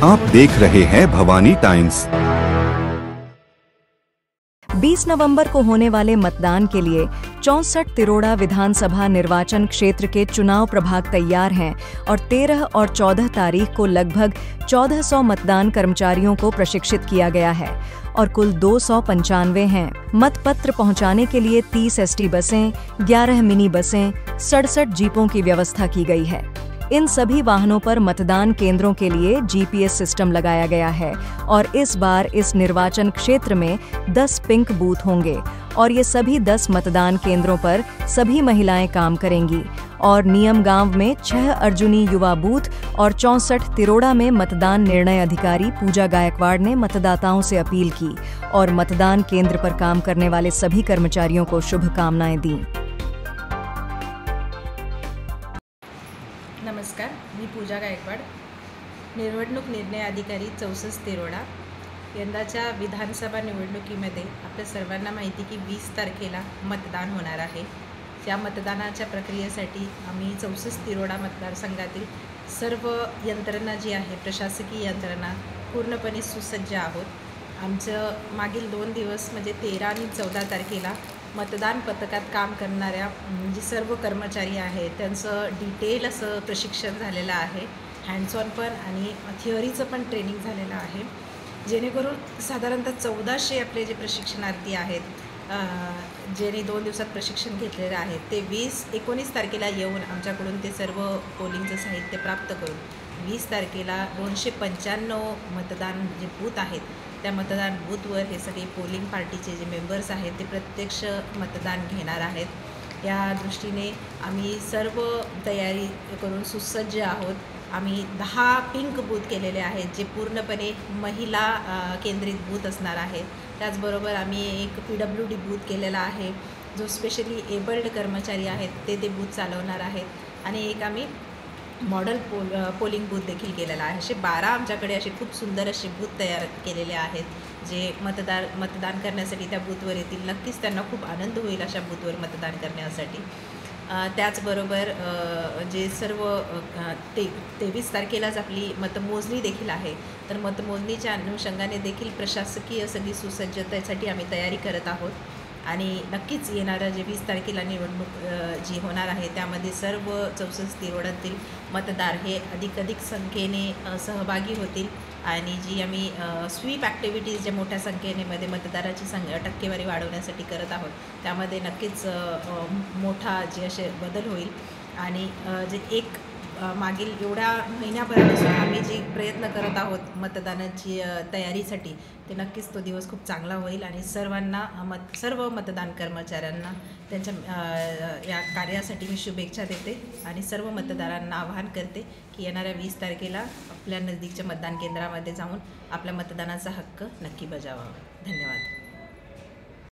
आप देख रहे हैं भवानी टाइम्स। 20 नवंबर को होने वाले मतदान के लिए 64 तिरोड़ा विधानसभा निर्वाचन क्षेत्र के चुनाव प्रभाग तैयार हैं और 13 और 14 तारीख को लगभग 1400 मतदान कर्मचारियों को प्रशिक्षित किया गया है और कुल 295 हैं। मतपत्र पहुंचाने के लिए 30 एसटी बसें, 11 मिनी बसें, 67 जीपों की व्यवस्था की गई है। इन सभी वाहनों पर मतदान केंद्रों के लिए जीपीएस सिस्टम लगाया गया है और इस बार इस निर्वाचन क्षेत्र में 10 पिंक बूथ होंगे और ये सभी 10 मतदान केंद्रों पर सभी महिलाएं काम करेंगी और नियम गांव में 6 अर्जुनी युवा बूथ और 64 तिरोड़ा में मतदान निर्णय अधिकारी पूजा गायकवाड़ ने मतदाताओं से अपील की और मतदान केंद्र पर काम करने वाले सभी कर्मचारियों को शुभकामनाएं दी। नमस्कार, मी पूजा गायकवाड, निवडणूक निर्णय अधिकारी 64 तिरोडा। यंदाच्या विधानसभा निवडणुकीमध्ये आपल्या सर्वांना माहिती की 20 तारखेला मतदान होणार आहे। या मतदानाच्या प्रक्रियेसाठी आम्ही 64 तिरोडा मतदारसंघातील सर्व यंत्रणा जी आहे, प्रशासकीय यंत्रणा पूर्णपणे सुसज्ज आहोत। आमचं मागील 2 दिवस म्हणजे 13 आणि 14 तारखेला मतदान पथकात काम करणाऱ्या जे सर्व कर्मचारी आहेत त्यांचं डिटेल असं प्रशिक्षण झालेलं आहे। हँड्स ऑन पण आणि थिअरीचं पण ट्रेनिंग झालेलं आहे, जेणेकरून साधारणतः 1400 आपले जे प्रशिक्षणार्थी आहेत ज्यांनी 2 दिवसात प्रशिक्षण घेतलेलं आहे ते 20-19 तारखेला येऊन आमच्याकडून ते सर्व पोलिंगचं साहित्य प्राप्त करून 20 तारखेला 295 मतदान जे बूथ आहेत त्या मतदान बूथवर हे सगळे पोलिंग पार्टीचे जे मेंबर्स आहेत ते प्रत्यक्ष मतदान घेणार आहेत। या दृष्टीने आम्ही सर्व तयारी करून सुसज्ज आहोत। आम्ही 10 पिंक बूथ केलेले आहेत जे पूर्णपणे महिला केंद्रित बूथ असणार आहेत। त्याचबरोबर आम्ही एक PWD बूथ केलेला आहे जो स्पेशली एबल्ड कर्मचारी आहेत ते बूथ चालवणार आहेत आणि एक आम्ही मॉडेल पोलिंग बूथ देखील केलेला आहे। असे 12 आमच्याकडे असे खूप सुंदर असे बूथ तयार केलेले आहेत जे मतदान करण्यासाठी त्या बूथवर येतील। नक्कीच त्यांना खूप आनंद होईल अशा बूथवर मतदान करण्यासाठी। त्याचबरोबर जे सर्व 23 तारखेलाच आपली मतमोजणी देखील आहे, तर मतमोजणीच्या अनुषंगाने देखील प्रशासकीय सगळी सुसज्जतेसाठी आम्ही तयारी करत आहोत आणि नक्कीच येणारं जे 20 तारखेला निवडणूक जी होणार आहे त्यामध्ये सर्व 64 तिरोडातील मतदार हे अधिक संख्येने सहभागी होतील आणि जी आम्ही स्वीप ॲक्टिव्हिटीज जे मोठ्या संख्येने मतदाराची टक्केवारी वाढवण्यासाठी करत आहोत त्यामध्ये नक्कीच मोठा जे असे बदल होईल आणि जे एक मागील एवढ्या महिन्याभरापासून आम्ही जे प्रयत्न करत आहोत मतदानाची तयारीसाठी ते नक्कीच तो दिवस खूप चांगला होईल आणि सर्व मतदान कर्मचाऱ्यांना त्यांच्या या कार्यासाठी मी शुभेच्छा देते आणि सर्व मतदारांना आवाहन करते की येणाऱ्या 20 तारखेला आपल्या नजदीकच्या मतदान केंद्रामध्ये जाऊन आपल्या मतदानाचा हक्क नक्की बजावावा। धन्यवाद।